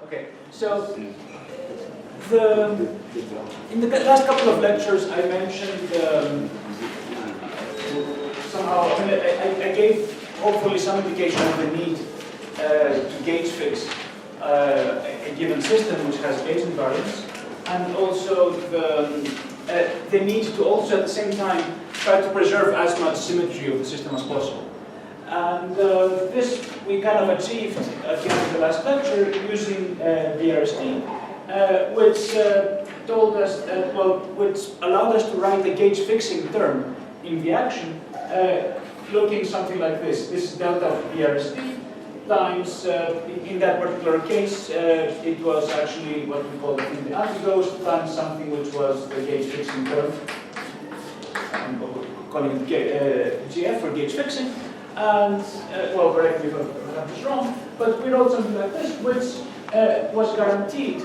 Okay, so in the last couple of lectures I mentioned somehow, I gave hopefully some indication of the need to gauge fix a given system which has gauge invariance, and also the need to also at the same time try to preserve as much symmetry of the system as possible. And this we kind of achieved at the end of the last lecture using BRST, which told us that, well, which allowed us to write a gauge fixing term in the action, looking something like this. This is delta of BRST times, in that particular case, it was actually what we call the anti-ghost times something which was the gauge fixing term. I'm calling it GF for gauge fixing. And, well, correct me if I have this wrong, but we wrote something like this, which was guaranteed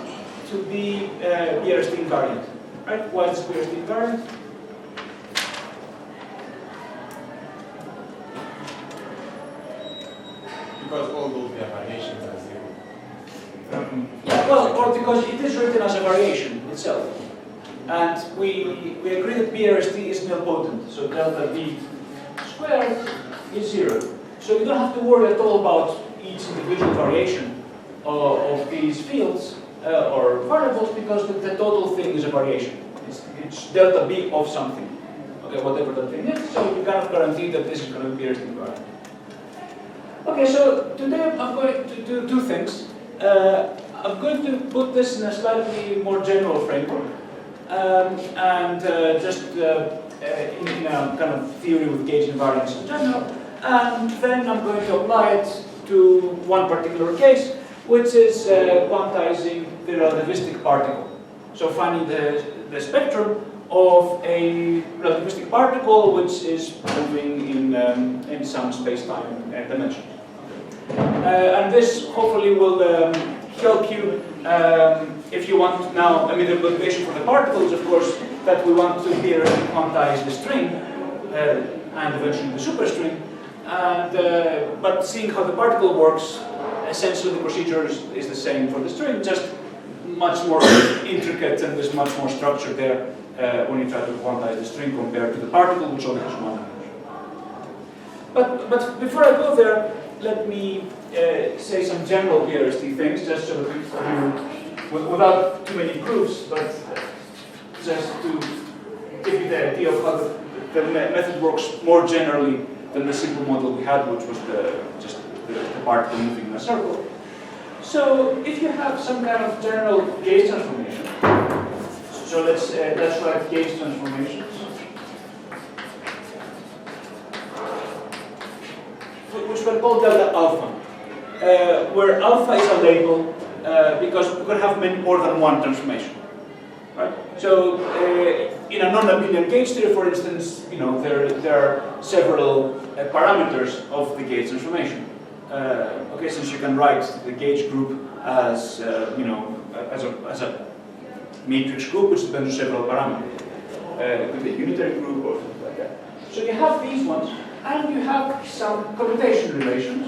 to be BRST invariant. Right? Why is BRST invariant? Because all those variations are zero. Yeah, well, or because it is written as a variation itself. And we agree that BRST is nilpotent, so delta B squared is 0. So you don't have to worry at all about each individual variation of these fields or variables, because the total thing is a variation. It's delta B of something, okay, whatever that thing is. So you kind of guarantee that this is going to be BRST invariant. Okay, so today I'm going to do two things. I'm going to put this in a slightly more general framework, and just in a kind of theory with gauge invariance in general. And then I'm going to apply it to one particular case, which is quantizing the relativistic particle. So finding the spectrum of a relativistic particle which is moving in some space-time dimension. And this hopefully will help you if you want now. I mean, the motivation for the particle is, of course, that we want to theoretically quantize the string and eventually the superstring. And but seeing how the particle works, essentially the procedure is the same for the string, just much more intricate, and there's much more structure there when you try to quantize the string compared to the particle, which only has one dimension. But before I go there, let me say some general BRST things, just so that you, without too many proofs, but just to give you the idea of how the method works more generally than the simple model we had, which was just the particle moving in a circle. So if you have some kind of general gauge transformation, so let's write gauge transformations, which we'll call delta alpha, where alpha is a label because we could have more than one transformation. Right? So in a non-abelian gauge theory, for instance, you know, there are several parameters of the gauge transformation. Okay, since you can write the gauge group as you know, as a matrix group which depends on several parameters. It could be a unitary group or something like that. So you have these ones, and you have some commutation relations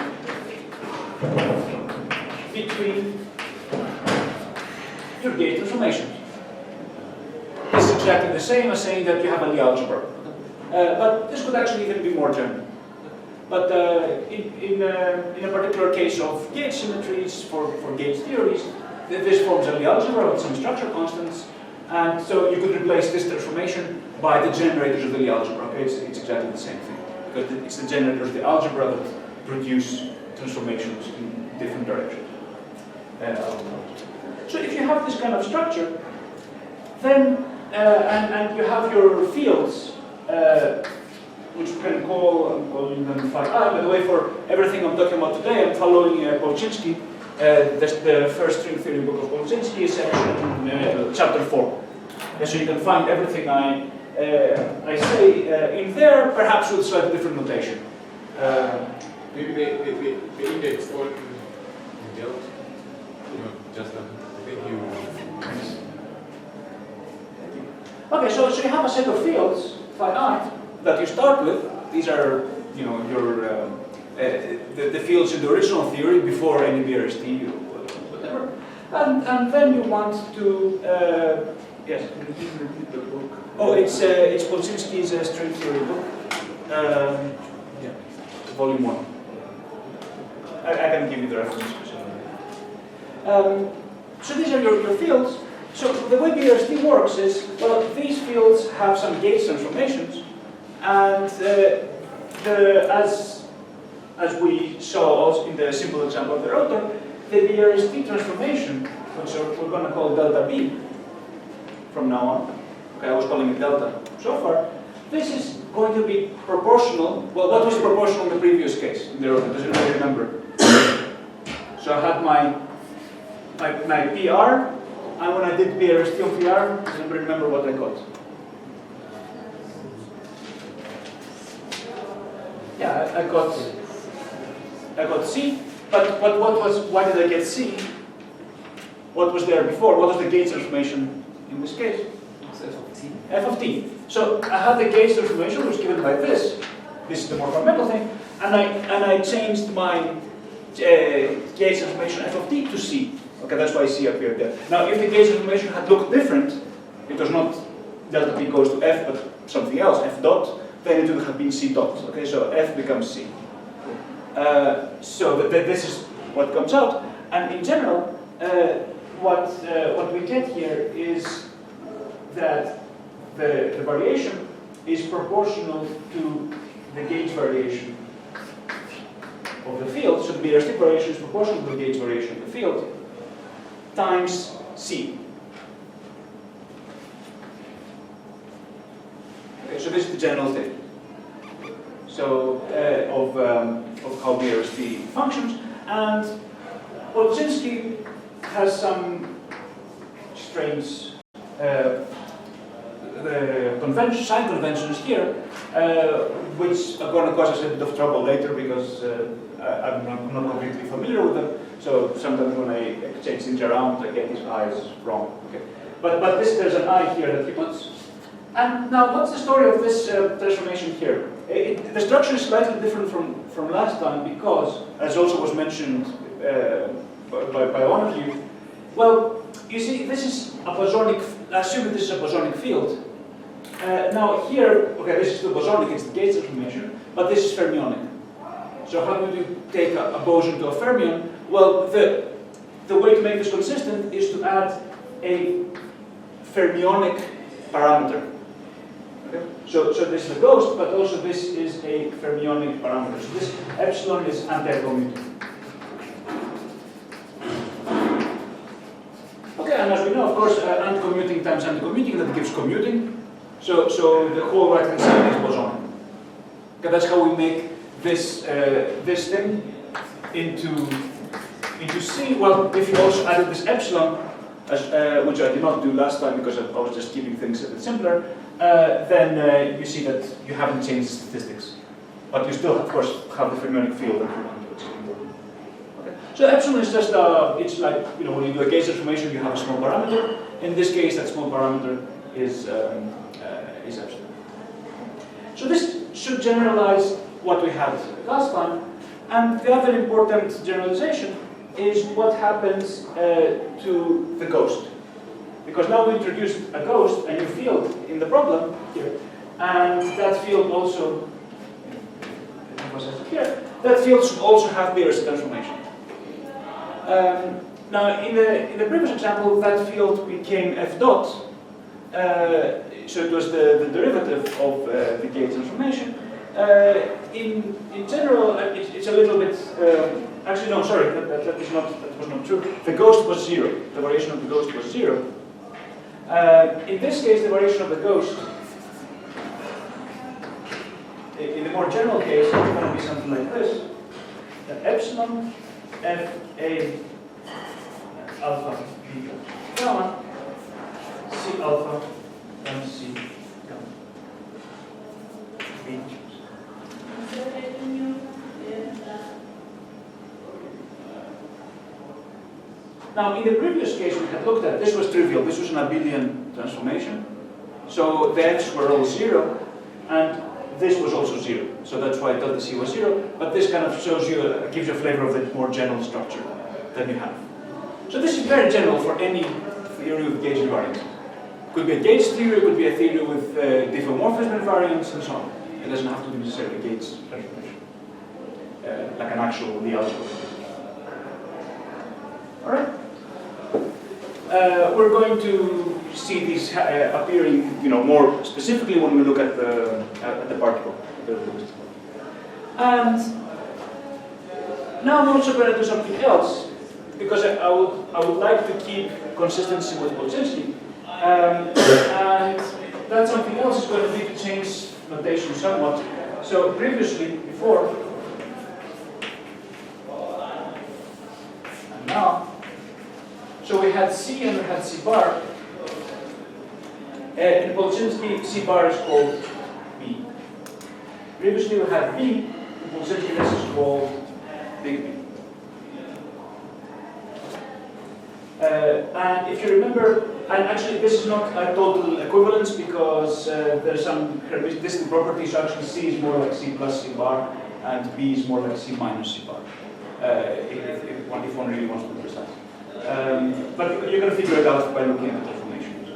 between your gauge transformations. This is exactly the same as saying that you have a Lie algebra. But this could actually even be more general. But in a particular case of gauge symmetries for gauge theories, this forms a Lie algebra with some structure constants. And so you could replace this transformation by the generators of the Lie algebra. Okay? It's exactly the same thing. Because it's the generators of the algebra that produce transformations in different directions. So if you have this kind of structure, then and you have your fields, which we can call, I'm calling them phi I. By the way, for everything I'm talking about today, I'm following Polczynski. The first string theory book of Polczynski, section chapter 4. And so you can find everything I say in there, perhaps with slightly different notation. Maybe the index for delta, you know, just thank you. Okay, so you have a set of fields, phi I, that you start with. These are, you know, your the fields in the original theory before any BRST or whatever. And then you want to, yes? Can you please repeat the book? Oh, it's Polzinski's string theory book, Yeah. volume 1. I can give you the reference. So these are your fields. So the way BRST works is, well, these fields have some gauge transformations, and as we saw also in the simple example of the rotor, the BRST transformation, which we're going to call delta B from now on. Okay, I was calling it delta so far. This is going to be proportional. Well, what was proportional in the previous case in the rotor? Does anybody remember? So I had my PR, and when I did BRST on PR, does anybody remember what I got? Yeah, I got C, but why did I get C? What was there before? What was the gauge transformation in this case? It's f of t. F of t. So I had the gauge transformation, which was given by this. This is the more fundamental thing, and I changed my gauge transformation f of t to C. Okay, that's why C appeared there. Now, if the gauge transformation had looked different, it was not delta p goes to F, but something else, F dot, then it would have been C dot. Okay, so F becomes C. So this is what comes out, and in general, what we get here is that the variation is proportional to the gauge variation of the field. So the BRST variation is proportional to the gauge variation of the field times C. Okay, so this is the general statement. So of how BRST functions, and Polzinski has some strange sign conventions here, which are going to cause us a bit of trouble later because I'm not completely familiar with them. So sometimes when I exchange things around, I get these I's wrong. Okay, but there's an I here that he puts. And now, what's the story of this transformation here? The structure is slightly different from last time because, as also was mentioned by one of you, well, you see, this is a bosonic. Assume this is a bosonic field. Now here, okay, this is the bosonic, it's the gauge transformation, but this is fermionic. So how do you take a boson to a fermion? Well, the way to make this consistent is to add a fermionic parameter. Okay? So this is a ghost, but also this is a fermionic parameter. So this epsilon is anti-commuting. Okay, and as we know, of course, anti-commuting times anti-commuting, that gives commuting. So the whole right-hand side is bosonic. Okay, that's how we make this this thing into C. Well, if you also added this epsilon, which I did not do last time because I was just keeping things a bit simpler, then you see that you haven't changed the statistics. But you still, of course, have the fermionic field that you want, which is important. Okay. So epsilon is just, it's like, you know, when you do a gauge transformation, you have a small parameter. In this case, that small parameter is epsilon. So this should generalize what we had last time. And the other important generalization is what happens to the ghost. Because now we introduced a ghost, a new field in the problem here, and that field also, here, that field should also have BRST transformation. Now, in the previous example, that field became F dot, so it was the derivative of the gauge transformation. In general, it's a little bit. Actually, no, sorry, that was not true. The ghost was 0. The variation of the ghost was 0. In this case, the variation of the ghost, in the more general case, it's going to be something like this: epsilon f a alpha beta gamma c alpha and c gamma beta. Now, in the previous case we had looked at, this was trivial. This was an abelian transformation. So the x's were all 0, and this was also 0. So that's why delta c was 0. But this kind of shows you, gives you a flavor of the more general structure that you have. So this is very general for any theory of gauge invariance. Could be a gauge theory, could be a theory with diffeomorphism invariance, and so on. It doesn't have to be necessarily a gauge transformation, like an actual the algebra. All right. We're going to see these appearing, more specifically when we look at the particle. And now I'm also going to do something else, because I would like to keep consistency with Boltzensky, and that something else is going to be to change notation somewhat. So previously, before, and now, so we had C and we had C bar. In Boltzensky, C bar is called B. Previously we had B, in Boltzensky this is called big B. And if you remember, and actually this is not a total equivalence because there's some distinct properties, so actually C is more like C plus C bar, and B is more like C minus C bar, if one really wants to be precise. But you're going to figure it out by looking at the transformations.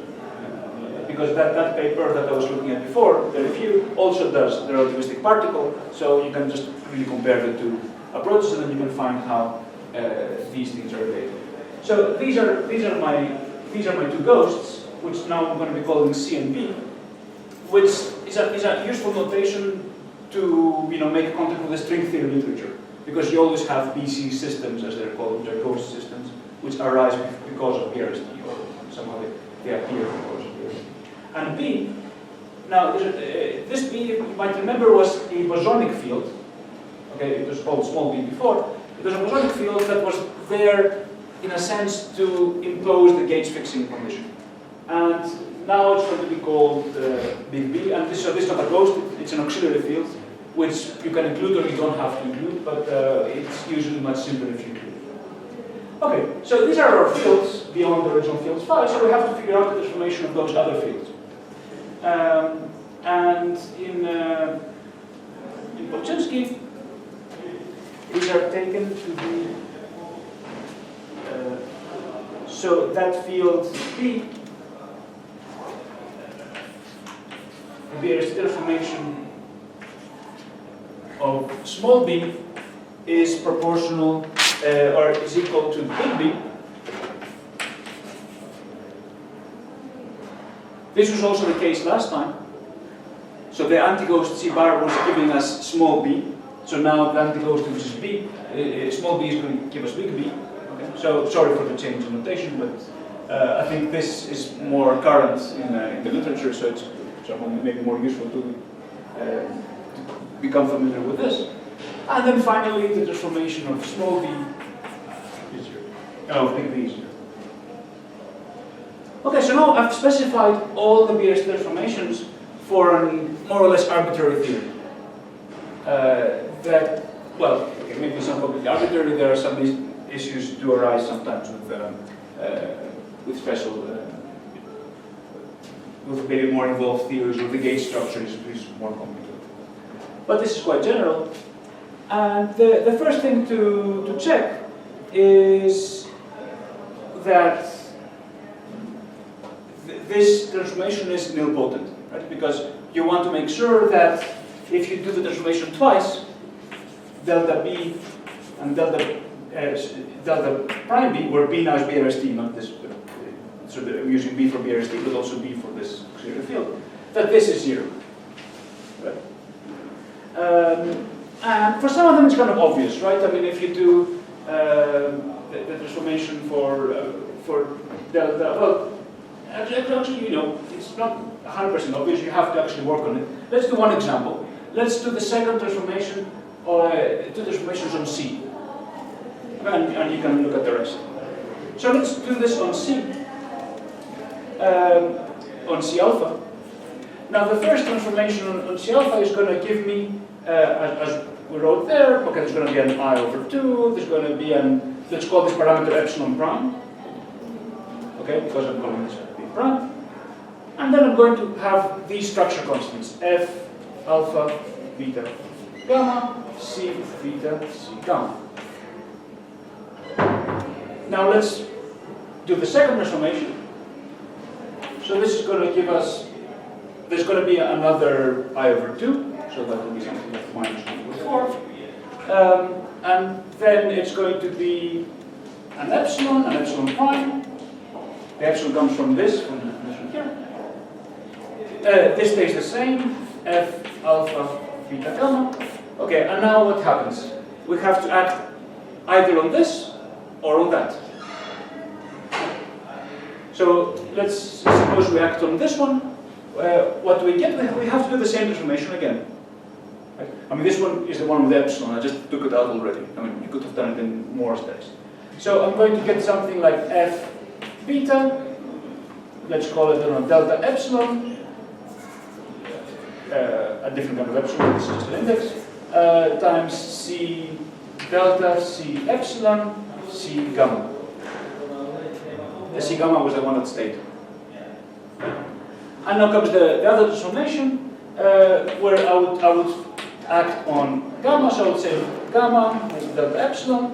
Because that paper that I was looking at before, the review, also does the relativistic particle, so you can just really compare the two approaches and then you can find how these things are related. So these are my two ghosts, which now I'm going to be calling C and B, which is a useful notation to make contact with the string theory literature, because you always have BC systems, as they're called, which are ghost systems, which arise because of BRST, or somehow they appear because of BRST. And B, now this B, you might remember, was a bosonic field. Okay, it was called small b before. It was a bosonic field that was there, in a sense, to impose the gauge fixing condition. And now it's going to be called big B, and this is not a ghost, it's an auxiliary field, which you can include or you don't have to include, but it's usually much simpler if you include. Okay, so these are our fields beyond the original fields phi, so we have to figure out the transformation of those other fields. And in Boltzensky, these are taken to be, so that field B, the BRST transformation of small b is proportional or is equal to big B. This was also the case last time. So the anti-ghost C bar was giving us small b. So now the anti-ghost, which is b, small b is going to give us big B. Okay? So sorry for the change in notation, but I think this is more current in the literature, so it's maybe more useful to become familiar with this. And then finally, the transformation of small b is here. Oh, big B is here. Okay, so now I've specified all the BRST transformations for a more or less arbitrary theory. Maybe it's not completely arbitrary. There are some issues do arise sometimes with special, with maybe more involved theories, or the gauge structure is more complicated. But this is quite general. And the first thing to check is that this transformation is nilpotent, right? Because you want to make sure that if you do the transformation twice, delta B and delta prime B, where B now is BRST, not this, so I'm using B for BRST, but also B for this auxiliary field, that this is 0. Right? And for some of them it's kind of obvious, right? I mean, if you do the transformation for delta, well, actually, it's not 100% obvious. You have to actually work on it. Let's do one example. Let's do the second transformation, two transformations on C, and you can look at the rest. So let's do this on C, on C alpha. Now the first transformation on C alpha is going to give me, as we wrote there, okay, there's going to be an I over 2, there's going to be an, let's call this parameter epsilon prime, okay, because I'm calling this B prime. And then I'm going to have these structure constants, F, alpha, beta, gamma, C, beta, C, gamma. Now let's do the second transformation. So this is going to give us, there's going to be another I over 2, so that will be something like minus 1 over 4. And then it's going to be an epsilon prime. The epsilon comes from this one here. This stays the same, f alpha beta gamma. Okay, and now what happens? We have to act either on this or on that. So let's suppose we act on this one. What do we get? We have to do the same transformation again. Right? I mean, this one is the one with epsilon. I just took it out already. I mean, you could have done it in more steps. So I'm going to get something like f beta. Let's call it, I don't know, delta epsilon. A different kind of epsilon. This is just an index. Times c delta c epsilon c gamma. The c gamma was the one that stayed. And now comes the other transformation, where I would act on gamma. So I would say gamma is delta epsilon,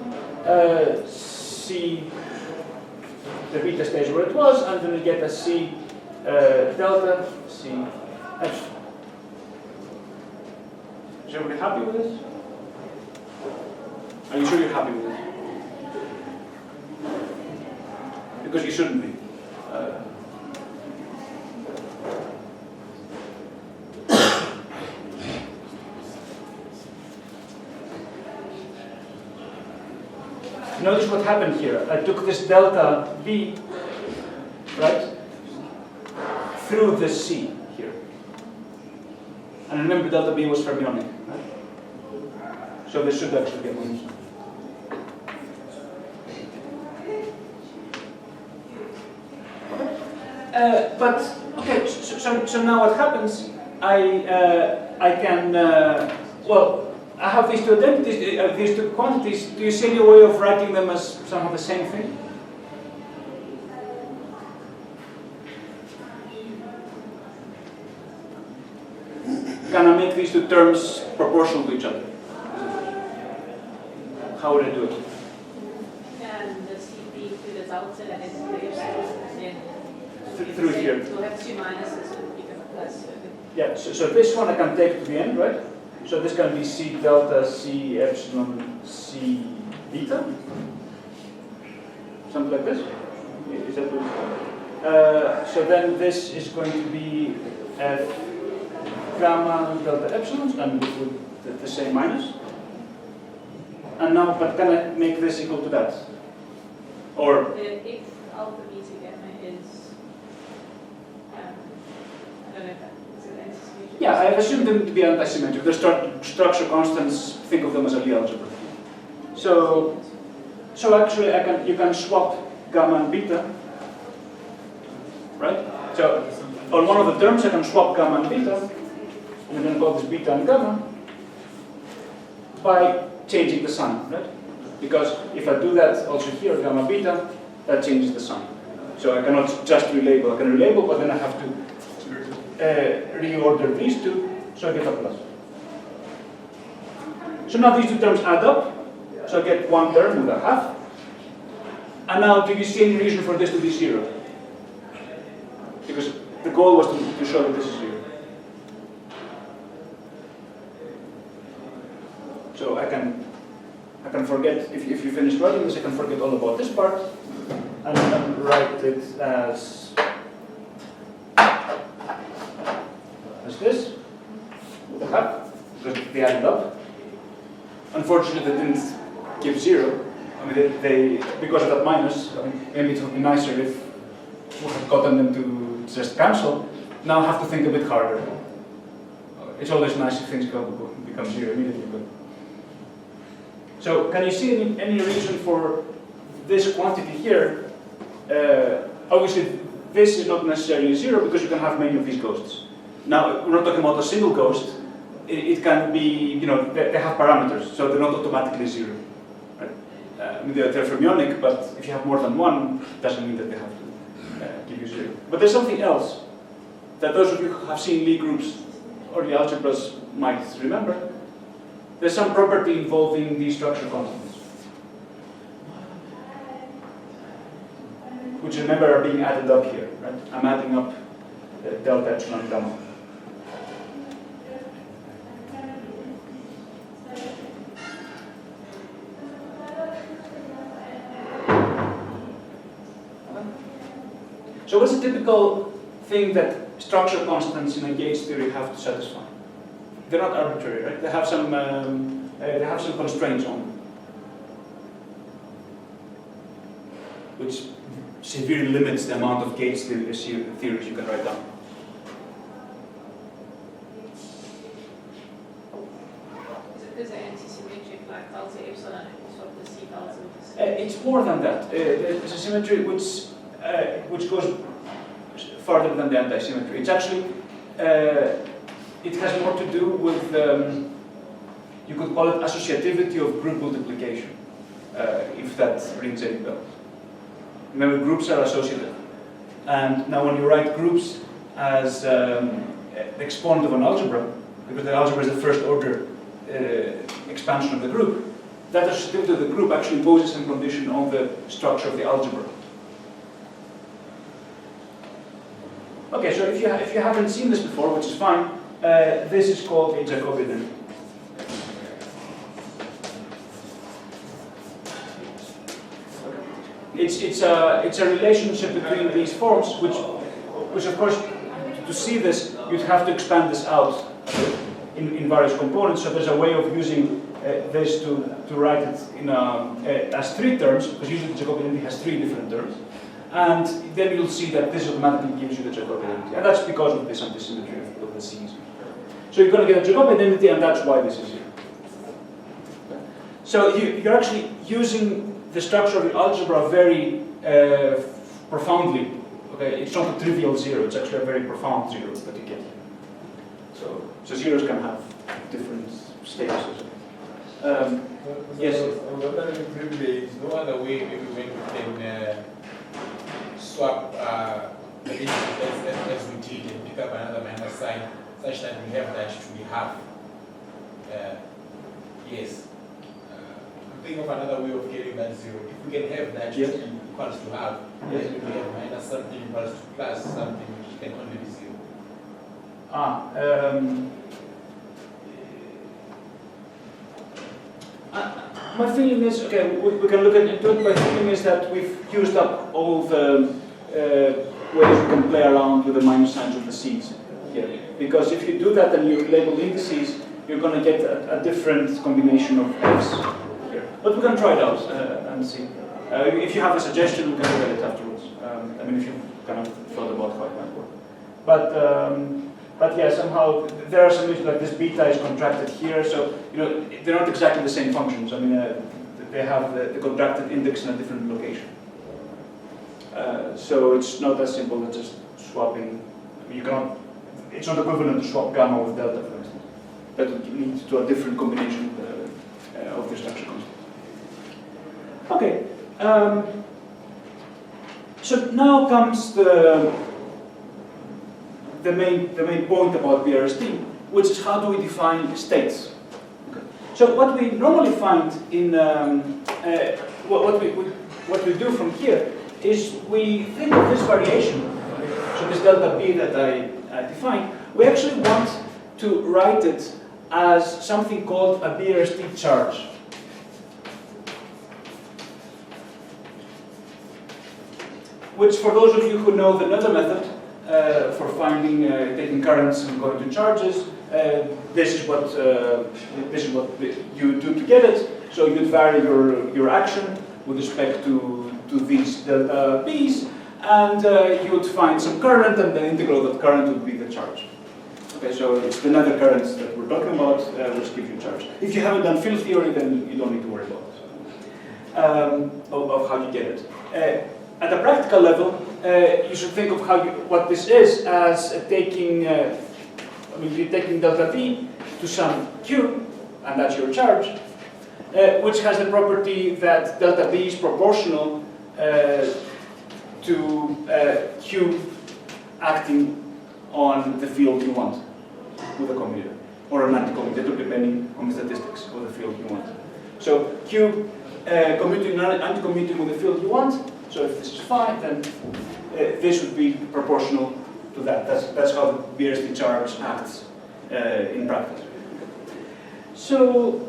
c, the beta stays where it was, and then we get a c delta c epsilon. Is everybody happy with this? Are you sure you're happy with this? Because you shouldn't be. Notice what happened here. I took this delta B, right, through this C here. And remember, delta B was fermionic, right? So this should actually get minus. But okay, so now what happens? I can well, I have these two identities, these two quantities. Do you see any way of writing them as somehow the same thing? Can I make these two terms proportional to each other? How would I do it? And the CP to the outside and then Through here. To have two minuses and become a plus. Yeah, so this one I can take to the end, right? So this can be C delta, C epsilon, C beta. Something like this. Is that what so then this is going to be F gamma delta epsilon, and with the same minus. And now, but can I make this equal to that? Or If alpha beta gamma is, I don't know if that is an antisymmetric. yeah, I assume them to be antisymmetric. They're structure constants. Think of them as a Lie algebra. So actually, you can swap gamma and beta, right? So on one of the terms, I can swap gamma and beta. I'm going to call this beta and gamma by changing the sign, right? Because if I do that also here, gamma beta, that changes the sign. So I cannot just relabel. I can relabel, but then I have to reorder these two, so I get a plus. So now these two terms add up, so I get one term with a half. And now, do you see any reason for this to be 0? Because the goal was to show that this is 0. So I can forget, if you finish writing this, I can forget all about this part, and then write it as this, with a half, because they added up. Unfortunately, they didn't give 0. I mean, they because of that minus, I mean, maybe it would be nicer if we had gotten them to just cancel. Now I have to think a bit harder. It's always nice if things become 0 immediately. But so, can you see any reason for this quantity here? Obviously, this is not necessarily 0 because you can have many of these ghosts. Now, we're not talking about a single ghost. It can be, they have parameters, so they're not automatically 0. Right? They're fermionic, but if you have more than one, it doesn't mean that they have to give you 0. But there's something else that those of you who have seen Lie groups or the algebras might remember. There's some property involving these structure constants, which which remember are being added up here, right? I'm adding up delta epsilon gamma. So what's a typical thing that structure constants in a gauge theory have to satisfy? They're not arbitrary, right? They have some constraints on them, which severely limits the amount of gauge theories you can write down. Is it anti-symmetric, like delta epsilon equals what the C delta is? It's more than that. It's a symmetry which goes farther than the anti-symmetry. It's actually, it has more to do with, you could call it associativity of group multiplication, if that rings any bells. Remember, groups are associative. And now when you write groups as the exponent of an algebra, because the algebra is the first order expansion of the group, that associativity of the group actually imposes some condition on the structure of the algebra. Okay, so if you haven't seen this before, which is fine, this is called a Jacobi identity. It's a relationship between these forms, which of course, to see this, you'd have to expand this out in various components. So there's a way of using this to write it in as three terms, because usually the Jacobi identity has three different terms. And then you'll see that this automatically gives you the Jacobi identity. And that's because of this antisymmetry of the C's. So you're going to get a Jacobi identity, and that's why this is here. So you're actually using the structure of the algebra very profoundly. Okay, it's not a trivial zero, it's actually a very profound zero that you get. So zeros can have different statuses. Yes? I'm wondering if there is no other way maybe when you can swap the integral as we did and pick up another minus sign such that we have that to be half. Yes. Think of another way of getting that zero. If we can have that yes. equals to half, yes. Then we have minus something equals to plus something which can only be zero. My feeling is, okay, we can look into it. My feeling is that we've used up all the ways we can play around with the minus signs of the C's here. Because if you do that and you label indices, you're going to get a different combination of F's here. But we can try it out and see. If you have a suggestion, we can look at it afterwards. I mean, if you kind of thought about how it might work. But yeah, somehow there are some issues like this beta is contracted here, so they're not exactly the same functions. I mean, they have the contracted index in a different location. So it's not as simple as just swapping. You cannot. It's not equivalent to swap gamma with delta, for instance. That would lead to a different combination of the structure constant. Okay. So now comes the main point about BRST, which is how do we define states. Okay. So what we normally find in what we do from here is we think of this variation. So this delta B that I defined, we actually want to write it as something called a BRST charge. Which, for those of you who know the Nutter method, for finding, taking currents and going to charges, this is what you do to get it. So you'd vary your action with respect to these delta B's, and you would find some current, and the integral of that current would be the charge. Okay, so it's the Nutter currents that we're talking about, which give you charge. If you haven't done field theory, then you don't need to worry about it. Of how you get it. At a practical level, you should think of what this is as taking, you're taking delta V to some Q, and that's your charge, which has the property that delta V is proportional to Q acting on the field you want with a commutator, or an anti-commutator, depending on the statistics of the field you want. So Q commuting and anti-commuting with the field you want So if this is phi, then this would be proportional to that. That's how the BRST charge acts in practice. So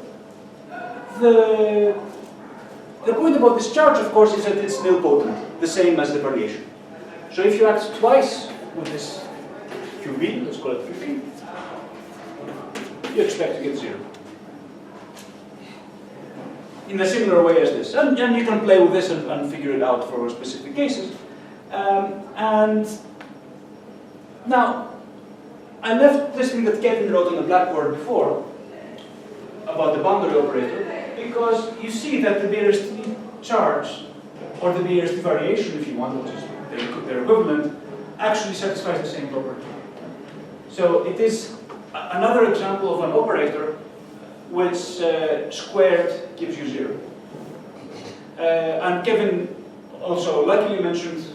the point about this charge, of course, is that it's nilpotent, the same as the variation. So if you act twice with this QB, let's call it QB, you expect to get 0. In a similar way as this. And you can play with this and figure it out for specific cases. And now, I left this thing that Kevin wrote on the blackboard before about the boundary operator, because you see that the BRST charge, or the BRST variation, if you want, which is their equivalent, actually satisfies the same property. So it is another example of an operator which squared gives you 0. And Kevin also luckily mentioned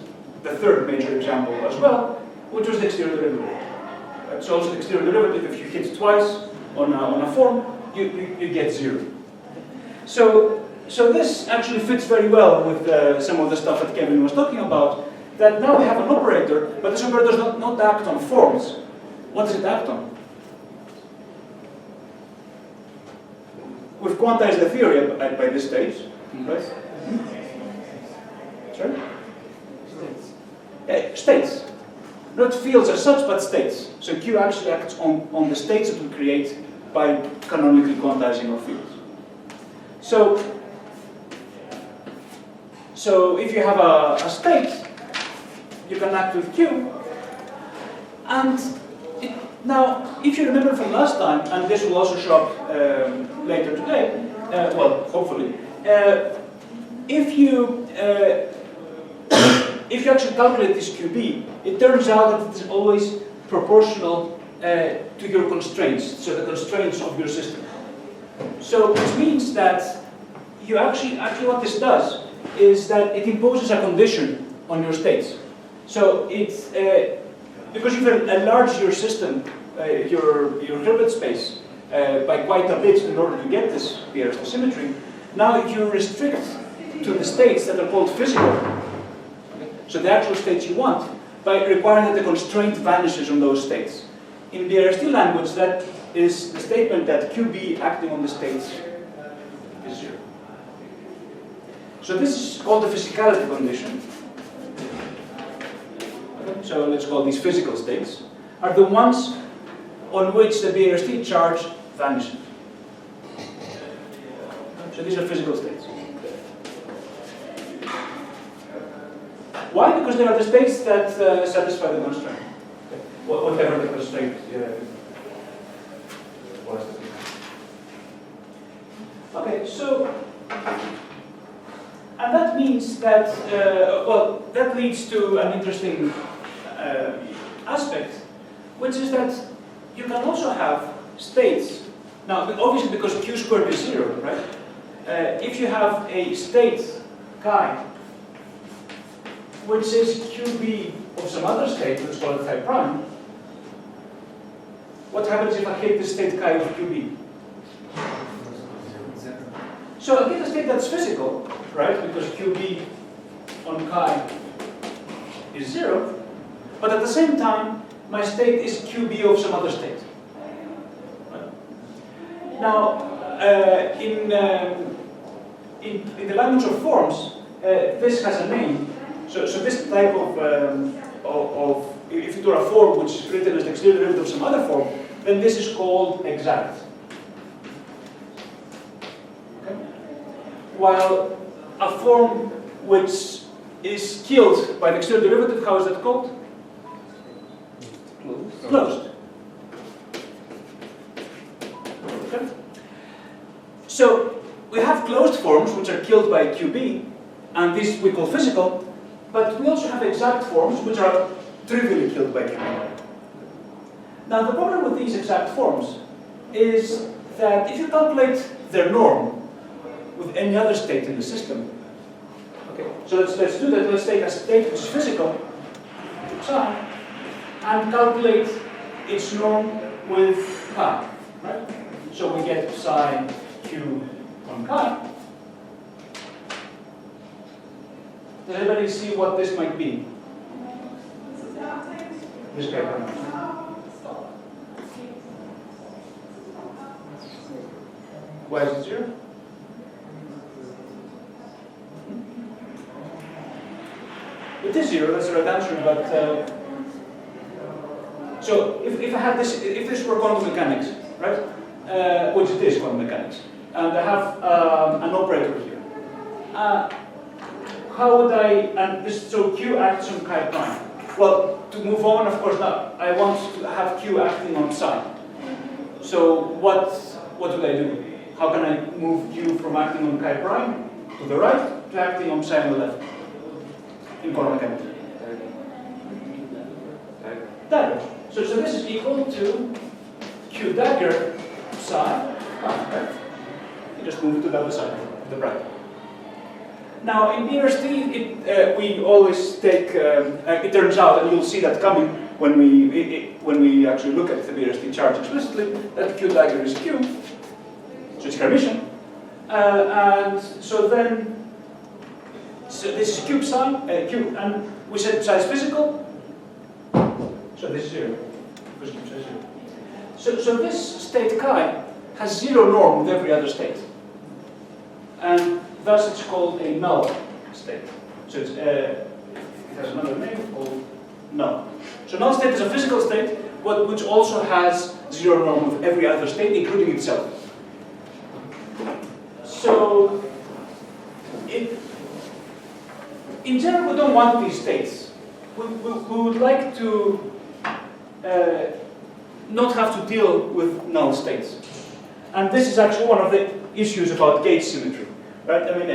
the third major example as well, which was the exterior derivative. So also the exterior derivative, if you hit twice on a form, you get 0. So this actually fits very well with some of the stuff that Kevin was talking about, that now we have an operator, but this operator does not act on forms. What does it act on? We've quantized the theory by this stage, right? Sorry? States. Not fields as such, but states. So Q actually acts on the states that we create by canonically quantizing our fields. So if you have a state, you can act with Q. And now, if you remember from last time, and this will also show up later today, well, hopefully, if you actually calculate this QB, it turns out that it is always proportional to your constraints, so the constraints of your system. So which means that you actually what this does is that it imposes a condition on your states. So it's because you've enlarged your system, your Hilbert space by quite a bit in order to get this BRST symmetry. Now you restrict to the states that are called physical. Okay? So the actual states you want, by requiring that the constraint vanishes on those states. In BRST language, that is the statement that QB acting on the states is 0. So this is called the physicality condition. Okay? So let's call these physical states, are the ones on which the BRST charge vanishes. So these are physical states. Why? Because they are the states that satisfy the constraint. Okay. Whatever the constraint was. Okay, so, and that means that, well, that leads to an interesting aspect, which is that you can also have states. Now, obviously, because Q squared is 0, right? If you have a state chi, which is QB of some other state, let's call it phi prime, what happens if I hit the state chi of QB? So I get a state that's physical, right? Because QB on chi is 0, but at the same time, my state is QB of some other state. Right? Now, in the language of forms, this has a name. So this type of if you do a form which is written as the exterior derivative of some other form, then this is called exact. Okay? While a form which is killed by the exterior derivative, how is that called? Closed. Okay? So we have closed forms which are killed by QB, and this we call physical. But we also have exact forms which are trivially killed by QB. Now the problem with these exact forms is that if you calculate their norm with any other state in the system, okay, so let's do that. Let's take a state which is physical, psi, and calculate its norm with chi, right? So we get psi q on chi. Does anybody see what this might be? This guy. Why is it 0? It is 0, that's the right answer, but so if I had this, if this were quantum mechanics, right? Which it is quantum mechanics, and I have an operator here. How would I, and this, so Q acts on chi prime. Well, to move on, of course, now I want to have Q acting on psi. So what do I do? How can I move Q from acting on chi prime to the right to acting on psi on the left in quantum mechanics? Dagger. So this is equal to Q dagger psi. Right? You just move it to the other side of the bracket. Now in BRST, we always take. It turns out, and you'll see that coming when we actually look at the BRST chart explicitly, that Q dagger is Q, so it's Hermitian, and so then, this is Q psi, Q, and we said psi is physical. So this is 0, because Q psi is 0. So this state chi has 0 norm with every other state, and thus it's called a null state. So it's, it has another name called null. So null state is a physical state, which also has 0 norm with every other state, including itself. So, in general, we don't want these states. We would like to not have to deal with null states. And this is actually one of the issues about gauge symmetry. Right? I mean,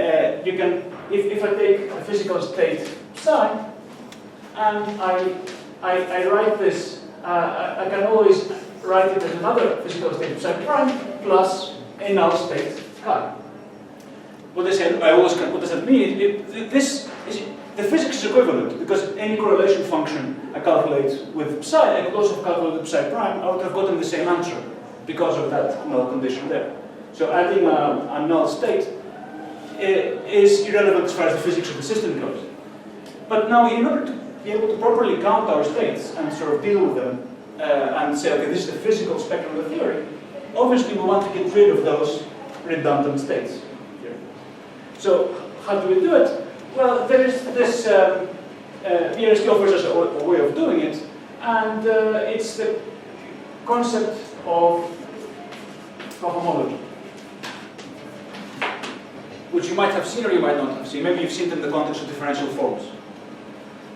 you can, if I take a physical state psi, and I write this, I can always write it as another physical state psi prime plus a null state chi. What does that mean? The physics is equivalent, because any correlation function I calculate with psi, I could also calculate with psi prime, I would have gotten the same answer because of that null condition there. So adding a null state is irrelevant as far as the physics of the system goes. But now, in order to be able to properly count our states and sort of deal with them and say, okay, this is the physical spectrum of the theory, obviously we want to get rid of those redundant states here. So how do we do it? Well, there is this, BRST offers us a way of doing it, and it's the concept of cohomology, which you might have seen or you might not have seen. Maybe you've seen it in the context of differential forms.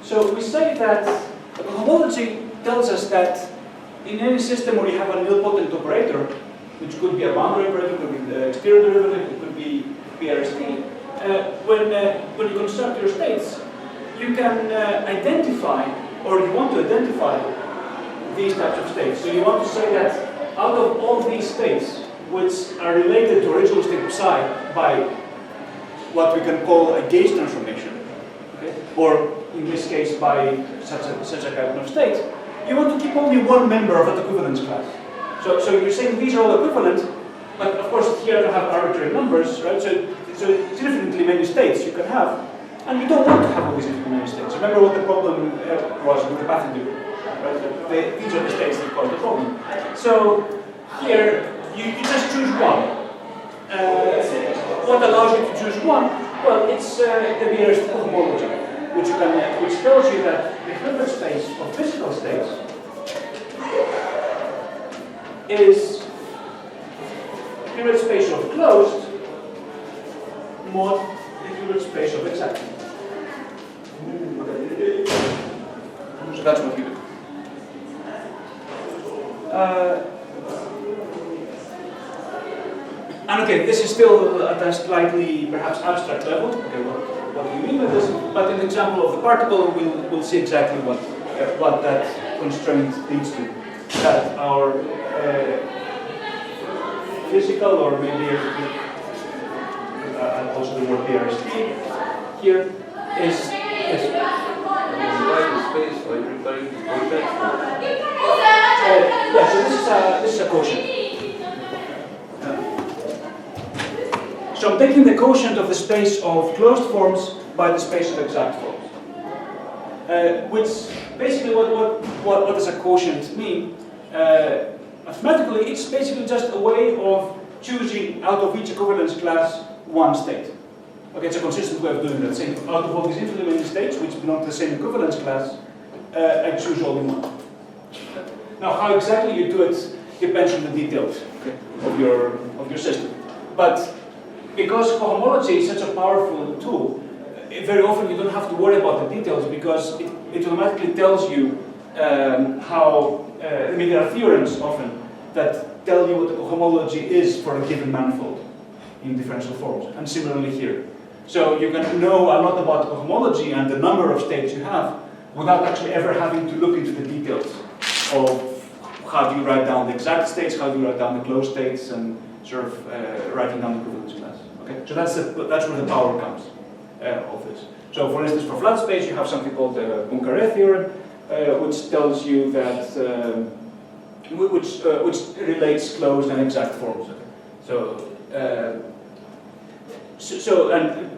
So we say that cohomology tells us that in any system where you have a nilpotent operator, which could be a boundary operator, could be the exterior derivative, it could be BRST, when you construct your states, you can identify, or you want to identify these types of states. So you want to say that out of all these states, which are related to original state psi by what we can call a gauge transformation, okay? Or in this case by such a kind of state, you want to keep only one member of that equivalence class. So you're saying these are all equivalent, but of course here I have arbitrary numbers, right? So it's infinitely many states you can have, and you don't want to have all these infinitely many states. Remember what the problem was with the path integral, right? These are the states that cause the problem. So here you just choose one. What allows you to choose one? Well, it's the BRST cohomology, which tells you that the Hilbert space of physical states is the Hilbert space of closed mod the Hilbert space of exacting. So that's what you do. And okay, this is still at a slightly, perhaps abstract level. Okay, what do you mean with this? But in the example of the particle, we'll see exactly what that constraint leads to. That our physical, or maybe also the word BRST here is yes. Yeah, so this is a quotient. So I'm taking the quotient of the space of closed forms by the space of exact forms. Which basically, what does a quotient mean? Mathematically, it's basically just a way of choosing out of each equivalence class one state. Okay, it's a consistent way of doing that. Saying out of all these infinitely many states which belong to the same equivalence class, I choose only one. Now, how exactly you do it depends on the details of your system. But because cohomology is such a powerful tool, very often you don't have to worry about the details because it automatically tells you how. I mean, there are theorems often that tell you what the cohomology is for a given manifold in differential forms, and similarly here. So you can know a lot about cohomology and the number of states you have without actually ever having to look into the details of how do you write down the exact states, how do you write down the closed states, and sort of writing down the equivalence class. Okay, so that's where the power comes of this. So for instance, for flat space, you have something called the Poincaré theorem, which tells you that which relates closed and exact forms. Okay? So and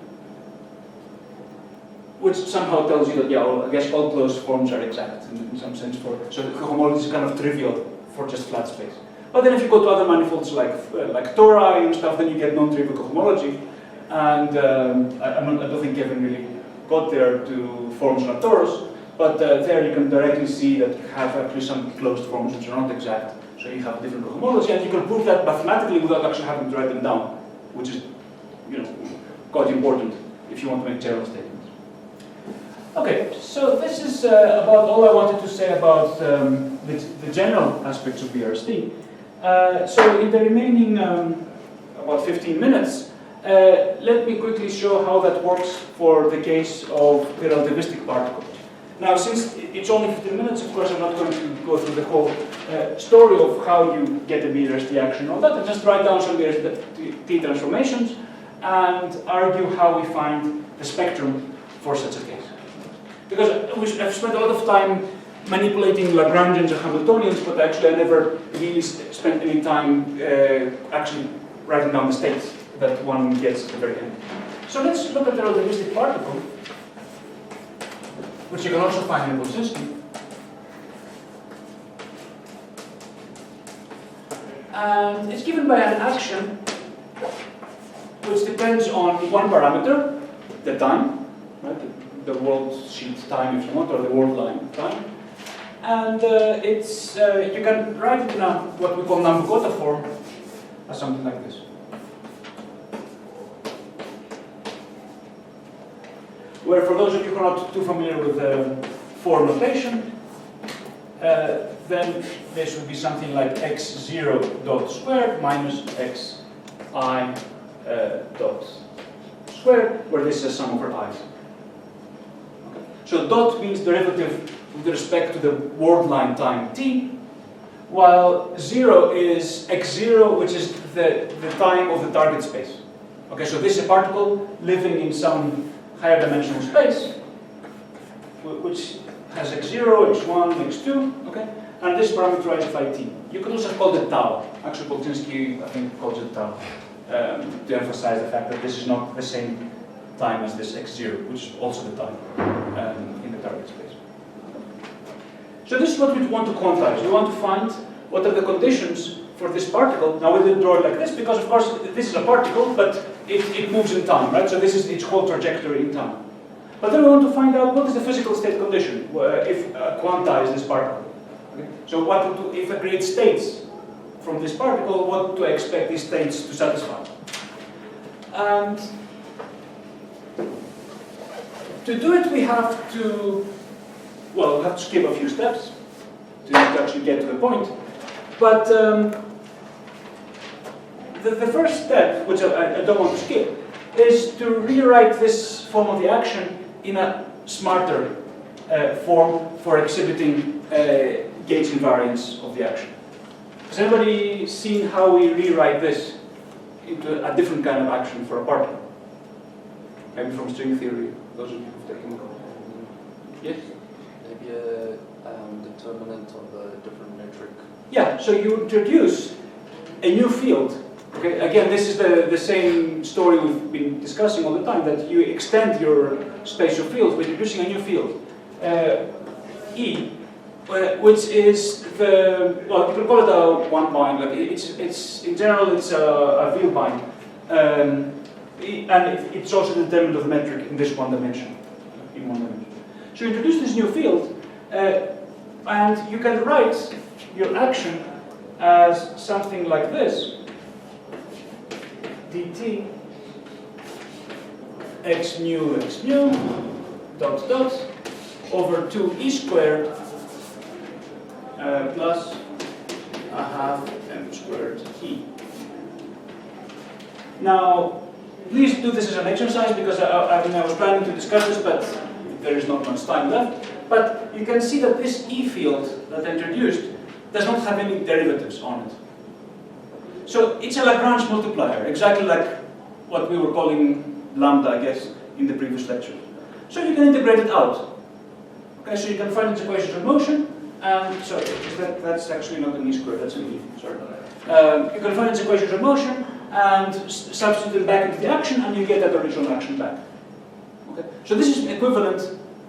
which somehow tells you that I guess all closed forms are exact in some sense. So the cohomology is kind of trivial for just flat space. But then if you go to other manifolds like tori and stuff, then you get non-trivial cohomology. And I don't think Kevin really got there to forms like torus, but there you can directly see that you have actually some closed forms which are not exact. So you have different cohomology, and you can prove that mathematically without actually having to write them down, which is, quite important if you want to make general statements. Okay, so this is about all I wanted to say about the general aspects of BRST. So in the remaining about 15 minutes, let me quickly show how that works for the case of the relativistic particle. Now, since it's only 15 minutes, of course, I'm not going to go through the whole story of how you get a BRST action and all that. I'll just write down some BRST transformations and argue how we find the spectrum for such a case. Because I've spent a lot of time manipulating Lagrangians and Hamiltonians, but actually I never really spent any time actually writing down the states that one gets at the very end. So let's look at the relativistic particle, which you can also find in Bolsinski. And it's given by an action which depends on one parameter, the time, right? The world sheet time if you want, or the world line time. And it's you can write it in what we call Nambukota form as something like this. Where for those of you who are not too familiar with form notation, then this would be something like x0 dot squared minus xi dot squared, where this is a sum over i's. Okay. So dot means derivative with respect to the world line time t, while 0 is x0, which is the time of the target space. Okay, so this is a particle living in some higher dimensional space, which has x0, x1, x2, okay? And this parameterizes phi t. You could also call it tau. Actually, Bolsinski, I think, calls it tau, to emphasize the fact that this is not the same time as this x0, which is also the time in the target space. So this is what we want to quantize. We want to find what are the conditions for this particle. Now we didn't draw it like this because, of course, this is a particle, but it moves in time, right? So this is its whole trajectory in time. But then we want to find out what is the physical state condition if quantize this particle. Okay? So what if I create states from this particle, what do I expect these states to satisfy? And to do it, we have to skip a few steps to actually get to the point. But the first step, which I don't want to skip, is to rewrite this form of the action in a smarter form for exhibiting gauge invariance of the action. Has anybody seen how we rewrite this into a different kind of action for a particle? Maybe from string theory, those of you who've taken the course. Yes? Maybe a determinant of a different metric. Yeah, so you introduce a new field Okay, again, this is the same story we've been discussing all the time, that you extend your spatial field by introducing a new field, E, which is the, well, you can call it a one-bind, like it's in general it's a Wheelbind, and it's also the determinant of metric in this one dimension, So you introduce this new field, and you can write your action as something like this: dt x nu dot dot over 2e squared plus a half m squared e. Now, please do this as an exercise, because I was planning to discuss this, but there is not much time left. But you can see that this E field that I introduced does not have any derivatives on it. So it's a Lagrange multiplier, exactly like what we were calling lambda, I guess, in the previous lecture. So you can integrate it out. Okay, so you can find its equations of motion, and sorry, that's actually not an E squared, that's an E, sorry. You can find its equations of motion and substitute them back into the action, and you get that original action back. Okay, so this is equivalent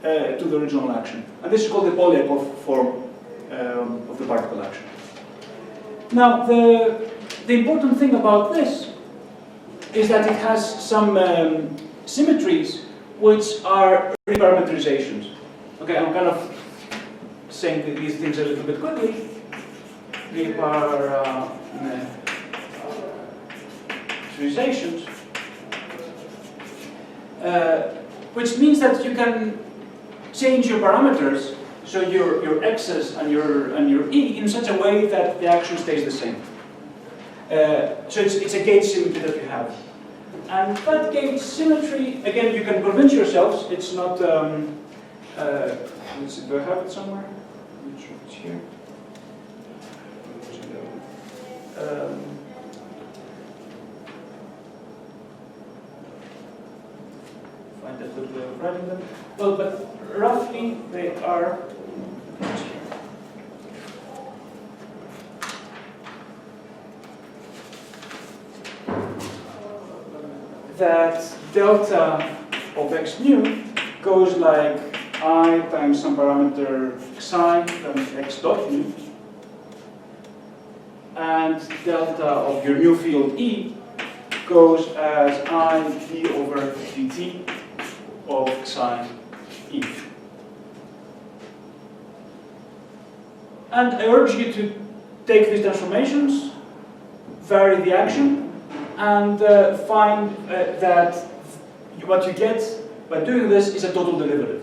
to the original action, and this is called the Polyakov form of the particle action. Now, the important thing about this is that it has some symmetries which are reparameterizations. Okay, I'm kind of saying these things a little bit quickly. Reparameterizations, which means that you can change your parameters, so your x's and your e, in such a way that the action stays the same. So it's a gauge symmetry that you have. And that gauge symmetry, again, you can convince yourselves, it's not, let's see, do I have it somewhere? It's here. Find a good way of writing them. Well, but roughly they are that delta of x nu goes like I times some parameter psi times x dot nu, and delta of your new field E goes as I d over dt of psi E. And I urge you to take these transformations, vary the action, and find that what you get by doing this is a total derivative.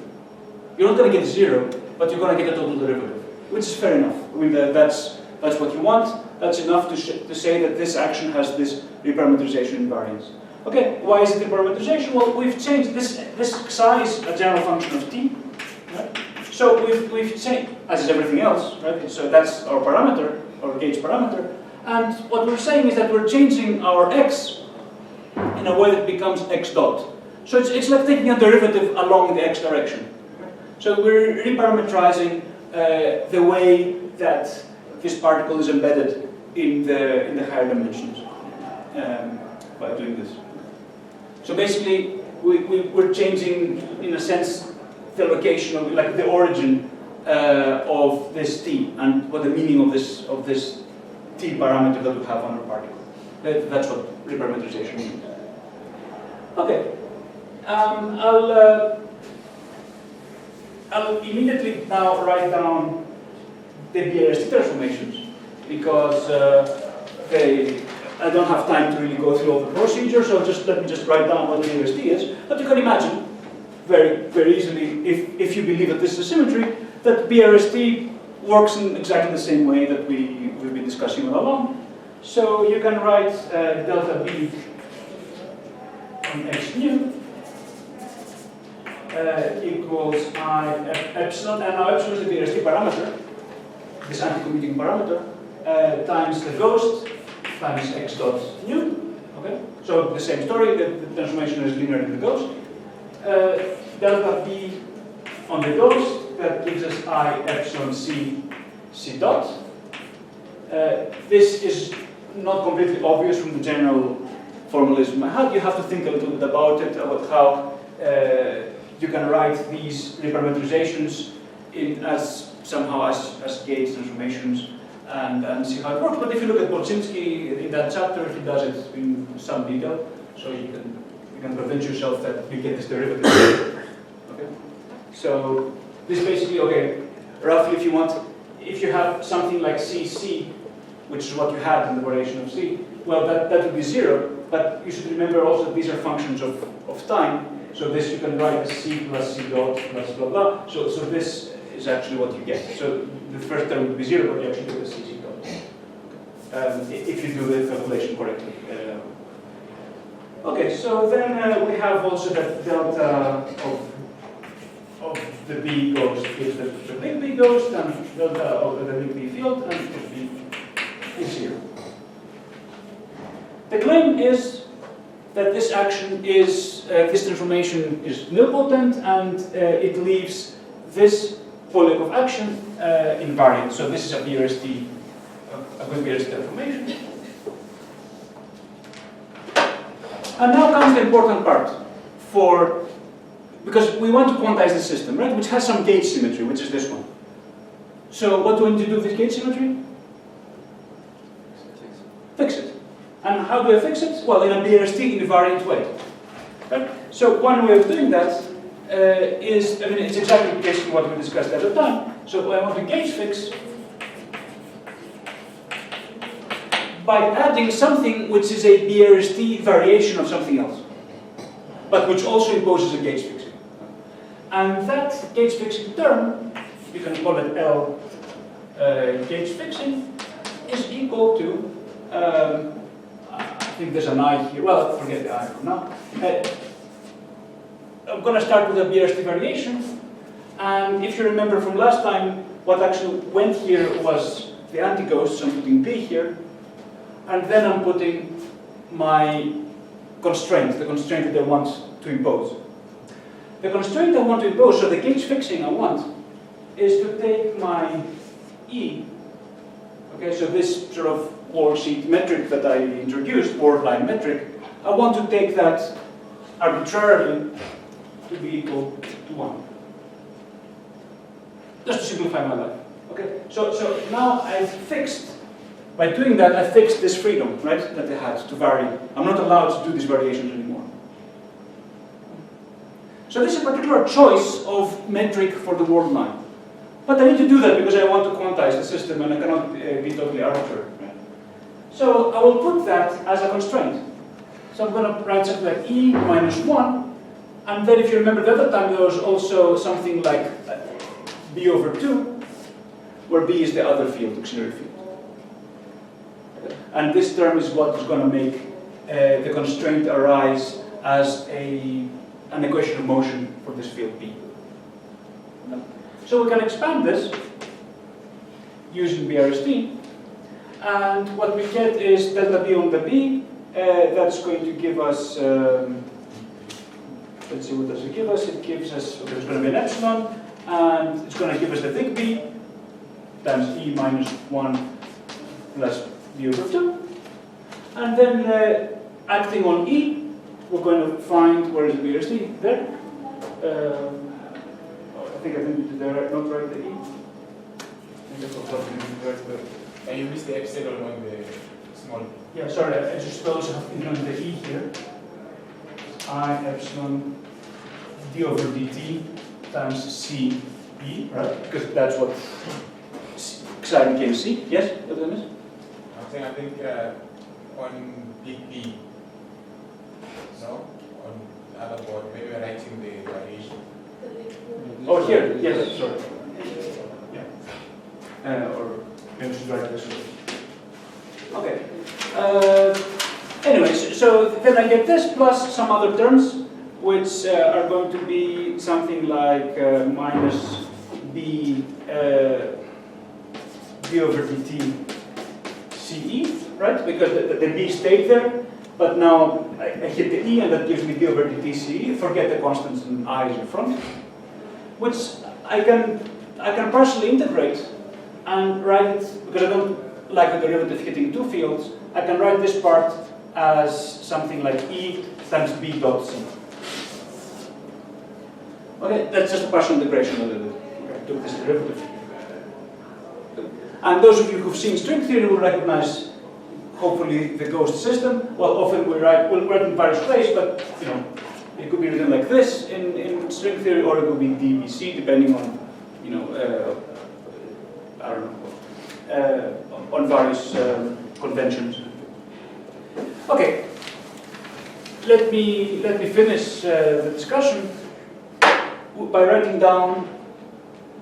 You're not going to get zero, but you're going to get a total derivative, which is fair enough. I mean, that's what you want. That's enough to say that this action has this reparameterization invariance. Okay, why is it reparameterization? Well, we've changed this psi is a general function of t, right? So we've changed, as is everything else, right? So that's our parameter, our gauge parameter. And what we're saying is that we're changing our x in a way that becomes x dot. So it's like taking a derivative along the x direction. So we're reparameterizing the way that this particle is embedded in the higher dimensions by doing this. So basically, we're changing, in a sense, the location of, like, the origin of this t and what the meaning of this t parameter that we have on our particle. That's what reparameterization means. Okay, I'll immediately now write down the BRST transformations, because I don't have time to really go through all the procedure, so let me just write down what BRST is. But you can imagine very, very easily, if you believe that this is a symmetry, that BRST works in exactly the same way that we've been discussing all along. So you can write delta B on x nu equals I epsilon, and now epsilon is the BRST parameter, this anti-commuting parameter, times the ghost times x dot nu. Okay, so the same story. The transformation is linear in the ghost. Delta B on the ghost, that gives us I epsilon c dot. This is not completely obvious from the general formalism I had. You have to think a little bit about it, about how you can write these reparameterizations as gates transformations and see how it works. But if you look at Bolczynski in that chapter, he does it in some detail, so you can convince yourself that you get this derivative. Okay. So this basically, okay, roughly if you want, if you have something like CC, which is what you had in the variation of C, well, that would be 0, but you should remember also that these are functions of time, so this you can write as C plus C dot plus blah blah, so this is actually what you get. So the first term would be 0, but you actually get a CC dot, if you do the calculation correctly. Okay, so then we have also that delta of the B ghost, if the big B ghost, and delta of the big B field, and if B is 0. The claim is that this action is, this transformation is nilpotent, and it leaves this polyg of action invariant. So this is a BRST, a good BRST transformation. And now comes the important part because we want to quantize the system, right? Which has some gauge symmetry, which is this one. So what do we need to do with this gauge symmetry? Fix it. And how do I fix it? Well, in a BRST invariant way. Right? So one way of doing that is, I mean, it's exactly basically what we discussed at the time. So I want to gauge fix by adding something which is a BRST variation of something else, but which also imposes a gauge fixing. And that gauge fixing term, you can call it L gauge fixing, is equal to, I think there's an I here, well, forget the I for now. I'm going to start with a BRST variation, and if you remember from last time, what actually went here was the anti-ghost, so I'm putting B here, and then I'm putting my constraint, the constraint that I want to impose. The constraint I want to impose, so the gauge fixing I want, is to take my E, okay, so this sort of worldsheet metric that I introduced, word line metric, I want to take that arbitrarily to be equal to 1. Just to simplify my life. Okay, so now I've fixed, by doing that, I fixed this freedom, right, that I had to vary. I'm not allowed to do these variations anymore. So this is a particular choice of metric for the word line. But I need to do that because I want to quantize the system and I cannot be totally arbitrary. Right? So I will put that as a constraint. So I'm going to write something like E minus 1. And then if you remember the other time, there was also something like B over 2, where B is the other field, auxiliary field. And this term is what is going to make the constraint arise as an equation of motion for this field B. So we can expand this using BRST, and what we get is delta B on the B. That's going to give us, let's see, what does it give us? It gives us, okay, there's going to be an epsilon, and it's going to give us the big B times E minus 1 plus B over 2. And then acting on E, we're going to find, where is the BRST? There. I think I didn't not write the E. I think I forgot to write the... And you missed the epsilon on the small. Yeah, sorry, I just also have the E here. I epsilon d over dt times C E, right? Because that's what psi became C. Yes? What did I miss? I think on big B, no? On the other board, maybe we're writing the variation. Oh, here, yes, sorry. Yeah. Or maybe we should write this way. Okay. Anyways, so then I get this plus some other terms, which are going to be something like minus B, B over dt CE, right? Because the B stayed there, but now I hit the E and that gives me B over dt CE. Forget the constants and i's in front, which I can partially integrate and write it, because I don't like the derivative hitting two fields, I can write this part as something like E times B dot C. Okay, that's just a partial integration a little bit. Okay, took this derivative. And those of you who've seen string theory will recognize, hopefully, the ghost system. Well, often we'll write in various ways, but you know, it could be written like this in string theory, or it could be DBC, depending on, you know, I don't know, on various conventions. Okay, let me finish the discussion by writing down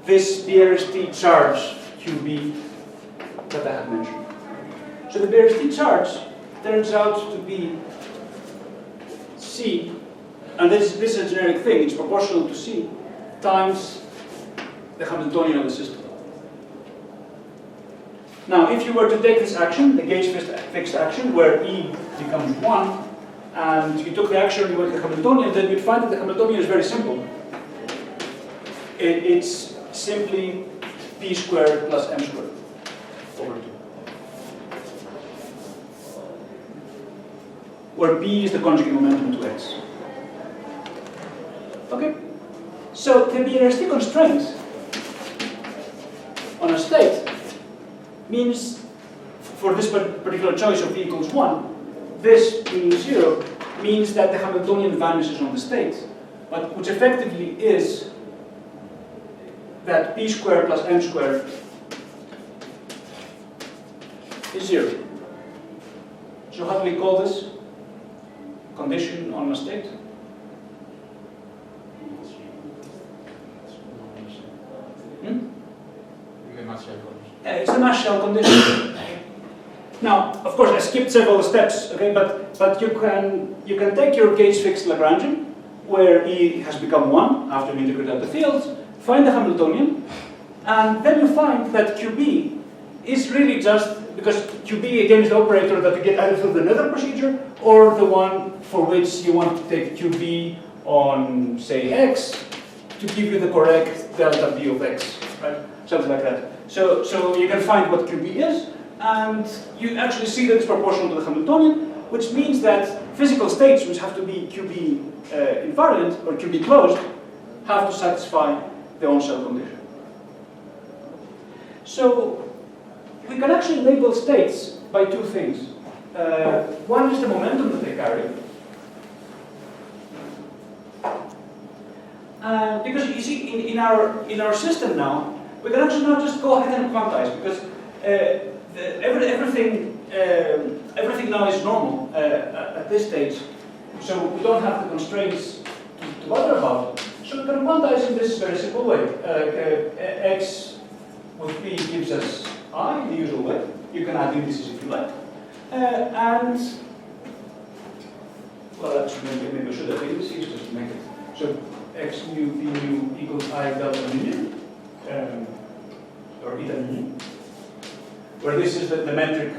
this BRST charge QB that I have mentioned. So the BRST charge turns out to be C, and this is a generic thing, it's proportional to C, times the Hamiltonian of the system. Now, if you were to take this action, the gauge-fixed action, where E becomes 1, and you took the action and you went to the Hamiltonian, then you'd find that the Hamiltonian is very simple. It's simply P squared plus M squared over 2. Where P is the conjugate momentum to X. Okay? So the BRST constraint on a state means, for this particular choice of V equals 1, this being 0 means that the Hamiltonian vanishes on the state, but which effectively is that P squared plus M squared is 0. So how do we call this condition on a state? It's the mass shell condition. Now, of course, I skipped several steps, okay, but you can take your gauge-fixed Lagrangian, where E has become 1 after you integrate out the fields, find the Hamiltonian, and then you find that QB is really just, because QB again is the operator that you get either through the nether procedure or the one for which you want to take QB on, say, X to give you the correct delta B of X, right? Something like that. So you can find what QB is, and you actually see that it's proportional to the Hamiltonian, which means that physical states which have to be QB invariant or QB closed have to satisfy the on-shell condition. So we can actually label states by two things. One is the momentum that they carry. Because you see, in our system now, we can actually now just go ahead and quantize, because everything now is normal at this stage, so we don't have the constraints to bother about. So we can quantize in this very simple way. X with P gives us I, the usual way. You can add indices if you like. And, well, actually, maybe I should have indices just to make it. So X mu P mu equals I delta mu, or eta mu, where this is the metric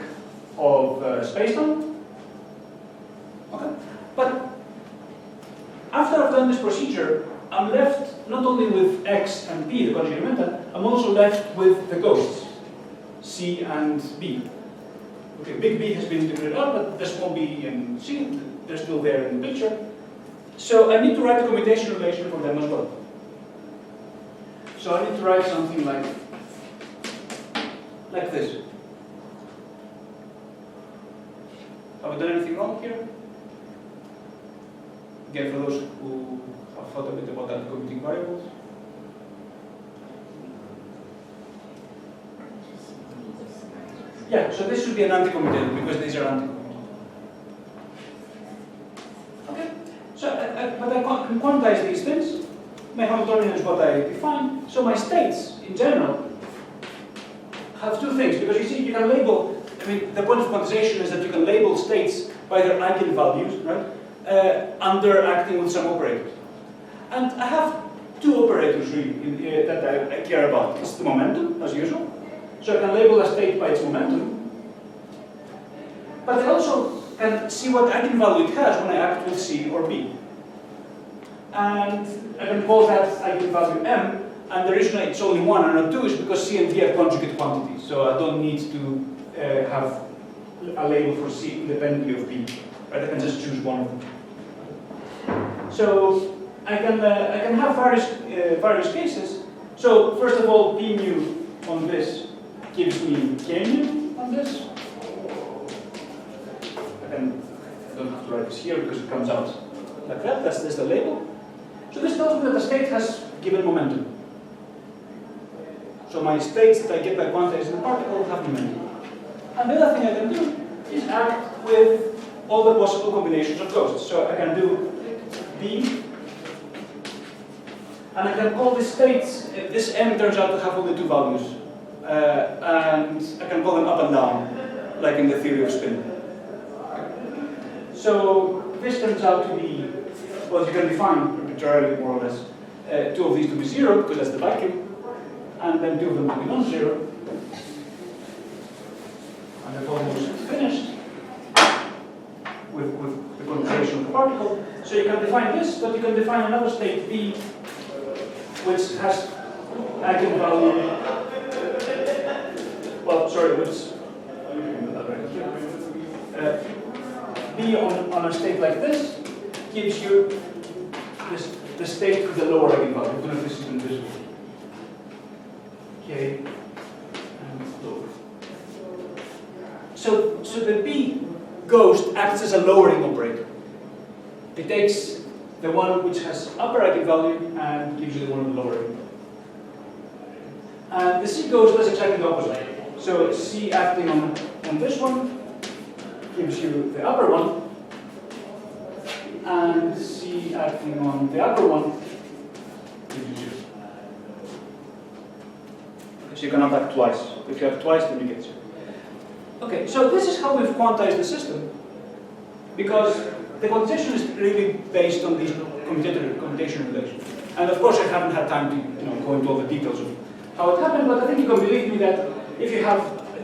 of spacetime. Okay, but after I've done this procedure, I'm left not only with X and P, the conjugate momentum, I'm also left with the ghosts, C and B. Okay, big B has been integrated out, but the small b and C, they're still there in the picture. So I need to write a commutation relation for them as well. So I need to write something like this. Have I done anything wrong here? Again, for those who have thought a bit about anti-commuting variables. Yeah, so this should be an anti-commutator because these are anti-commutator. Okay, so but I can quantize these things. My Hamiltonian is what I define. So my states, in general, have two things, because you see, you can label, I mean, the point of quantization is that you can label states by their eigenvalues, right, under acting with some operators. And I have two operators, really, that I care about. It's the momentum, as usual. So I can label a state by its momentum. But I also can see what eigenvalue it has when I act with C or B. And I can call that eigenvalue M, and the reason it's only one and not two is because C and D are conjugate quantities, so I don't need to have a label for C independently of B. Right? I can just choose one of them. So I can have various cases. So first of all, P mu on this gives me K mu on this. I don't have to write this here because it comes out like that. That's the label. So this tells me that the state has given momentum. So my states that I get by quantizing the particle have momentum. And the other thing I can do is act with all the possible combinations of ghosts. So I can do B, and I can call this states. This M turns out to have only two values. And I can call them up and down, like in the theory of spin. So this turns out to be, well, you can define arbitrarily, more or less, two of these to be zero, because that's the vacuum, and then two of them to be non-zero. And I've almost finished with the quantization of the particle. So you can define this, but you can define another state B, which has eigenvalue. Well, sorry, which B on a state like this gives you the state with the lower eigenvalue. I don't know if this is invisible. Okay, and lower. So the B ghost acts as a lowering operator. It takes the one which has upper eigenvalue and gives you the one with lower eigenvalue. And the C ghost does exactly the opposite. So C acting on this one gives you the upper one, and C acting on the upper one gives you 0. So you cannot act twice. If you have twice, then you get 0. Okay, so this is how we've quantized the system, because the quantization is really based on these commutation relations. And of course, I haven't had time to go into all the details of how it happened, but I think you can believe me that if you have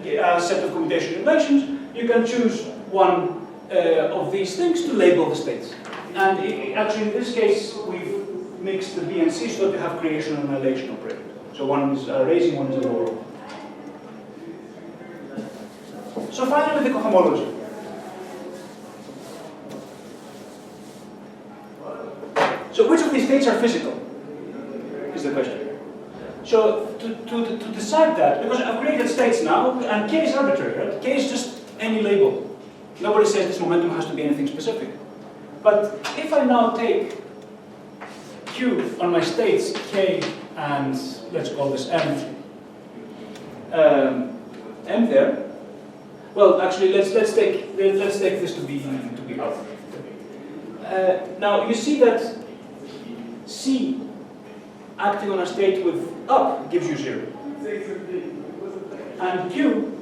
a set of commutation relations, you can choose one of these things to label the states. And actually, in this case, we've mixed the B and C so that we have creation and annihilation operators. So one is a raising, one is a lower. So finally, the cohomology. So which of these states are physical, is the question. So to decide that, because I've created states now, and K is arbitrary, right? K is just any label. Nobody says this momentum has to be anything specific. But if I now take Q on my states, K and let's call this M there, well, actually, let's take this to be up. Now you see that C acting on a state with up gives you 0, and Q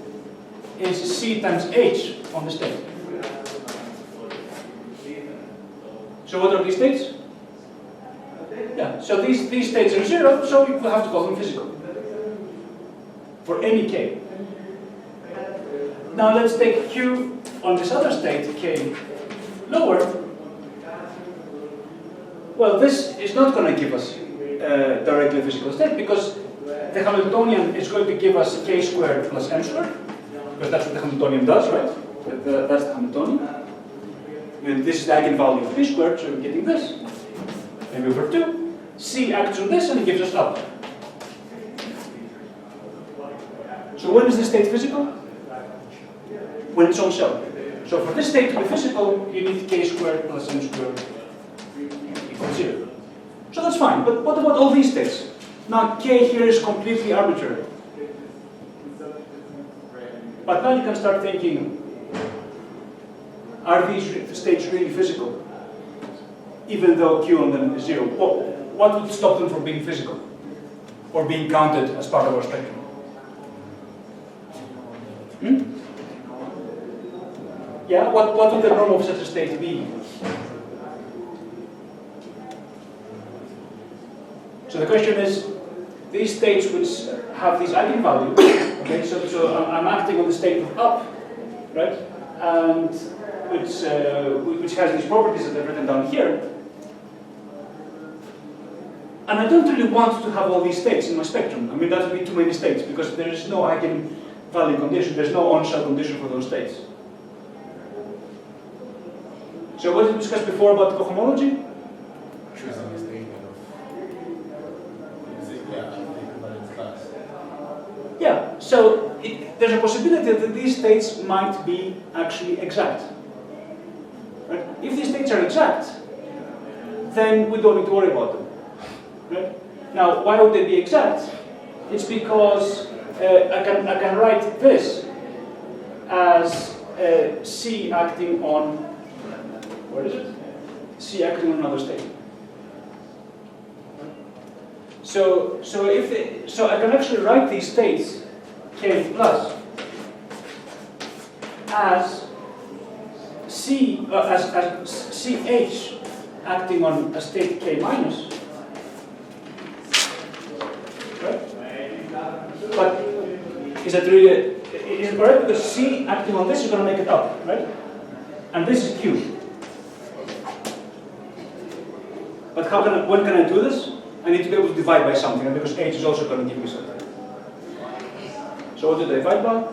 is C times H on the state. So what are these states? Yeah. So these states are 0, so you will have to call them physical for any K. Now let's take Q on this other state, K lower. Well, this is not going to give us directly a physical state, because the Hamiltonian is going to give us K squared plus M squared, because that's what the Hamiltonian does, right? That's the Hamiltonian. And this is the eigenvalue of P squared, so we're getting this. Maybe over 2. C acts on this and it gives us up. So when is the state physical? When it's on cell. So for this state to be physical, you need K squared plus M squared equals 0. So that's fine, but what about all these states? Now K here is completely arbitrary. But now you can start thinking, are these states really physical? Even though Q on them is 0. What would stop them from being physical? Or being counted as part of our spectrum? Yeah, what would the norm of such a state be? So the question is, these states which have these eigenvalues, okay, so I'm acting on the state of up, right? And which has these properties that I've written down here. And I don't really want to have all these states in my spectrum. I mean, that would be too many states, because there is no value condition. There's no on-shell condition for those states. So what did we discuss before about cohomology? Choosing a statement of the equivalent class. Yeah, so there's a possibility that these states might be actually exact. Right? If these states are exact, then we don't need to worry about them. Right? Now, why would they be exact? It's because I can write this as C acting on, where is it? C acting on another state. So I can actually write these states K plus as C as CH acting on a state K minus. Right? But is that really is it correct? Because C acting on this is going to make it up, right? And this is Q. But when can I do this? I need to be able to divide by something, because H is also going to give me something. So what do I divide by?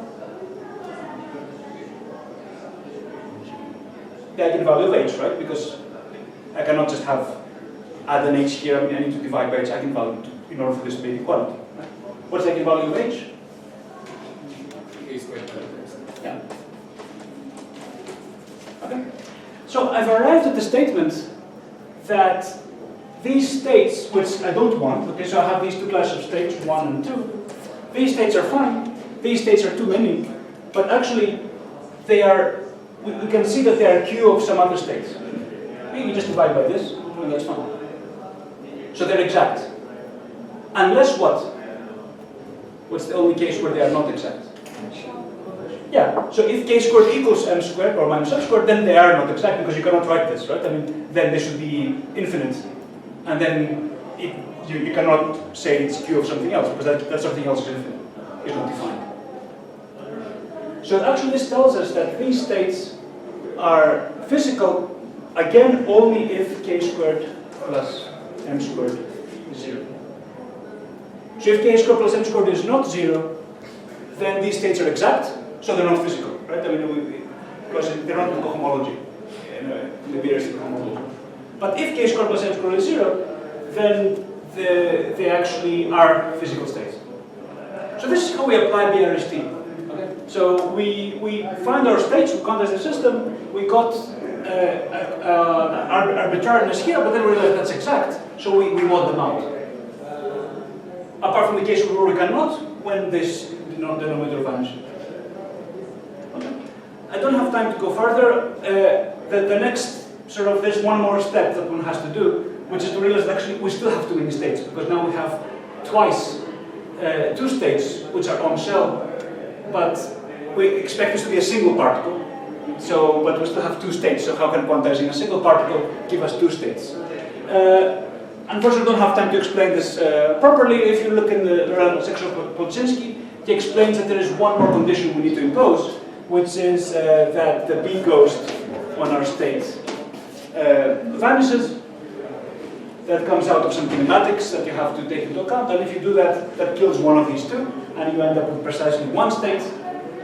The eigenvalue of H, right? Because I cannot just add an H here. I need to divide by its eigenvalue in order for this to be equality. Right? What's the eigenvalue of H? A squared. Yeah. Okay. So I've arrived at the statement that these states, which I don't want, okay, so I have these two classes of states, 1 and 2. These states are fine. These states are too many. But actually, they are, we can see that they are Q of some other states. You just divide by this, and that's fine. So they're exact. Unless what? What's the only case where they are not exact? Yeah, so if k squared equals m squared or minus m squared, then they are not exact, because you cannot write this, right? I mean, then they should be infinite. And then you cannot say it's Q of something else, because that something else is infinite, is not defined. So actually this tells us that these states are physical, again, only if k squared plus m squared is 0. So if k squared plus m squared is not 0, then these states are exact, so they're not physical, right? I mean, because they're not in cohomology, in the BRST cohomology. But if k squared plus m squared is 0, then they actually are physical states. So this is how we apply BRST. Okay? So we find our states, we quantize the system, we got arbitrariness here, but then we realize that's exact, so we mod them out. Apart from the case where we cannot, when this denominator vanishes. Okay. I don't have time to go further. The next sort of, there's one more step that one has to do, which is to realize that actually we still have too many states, because now we have twice two states which are on shell, but we expect this to be a single particle. So, but we still have two states, so how can quantizing a single particle give us two states? Unfortunately, I don't have time to explain this properly. If you look in the relevant section of Podzinski, he explains that there is one more condition we need to impose, which is that the B ghost on our state vanishes. That comes out of some kinematics that you have to take into account, and if you do that, that kills one of these two, and you end up with precisely one state,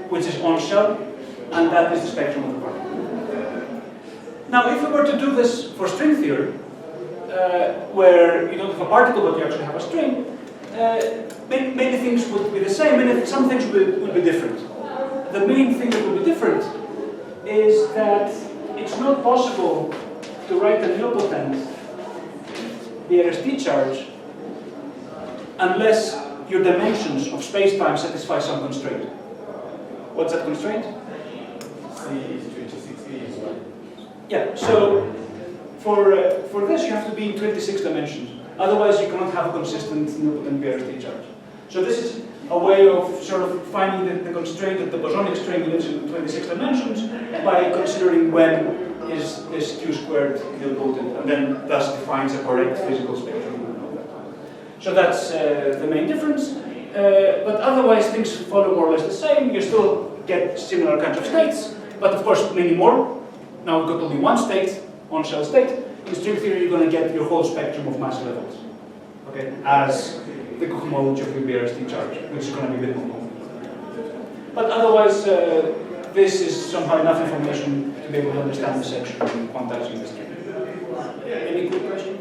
which is on shell, and that is the spectrum of the particle. Now, if we were to do this for string theory, where you don't have a particle but you actually have a string, many things would be the same, and some things would be different. The main thing that would be different is that it's not possible to write a nilpotent BRST charge unless your dimensions of space-time satisfy some constraint. What's that constraint? C is 26E as well. Yeah, so for this you have to be in 26 dimensions. Otherwise you cannot have a consistent nilpotent BRST charge. So this is a way of sort of finding the constraint that the bosonic string lives in 26 dimensions by considering when is Q squared nilpotent, and then thus defines a correct physical spectrum. So that's the main difference. But otherwise things follow more or less the same. You still get similar kinds of states, but of course many more. Now we've got only one state, on-shell state. In string theory you're going to get your whole spectrum of mass levels, okay, as the cohomology of your BRST charge, which is going to be a bit more complicated. But otherwise, this is somehow enough information to be able to understand the section in quantizing this game. Any quick questions?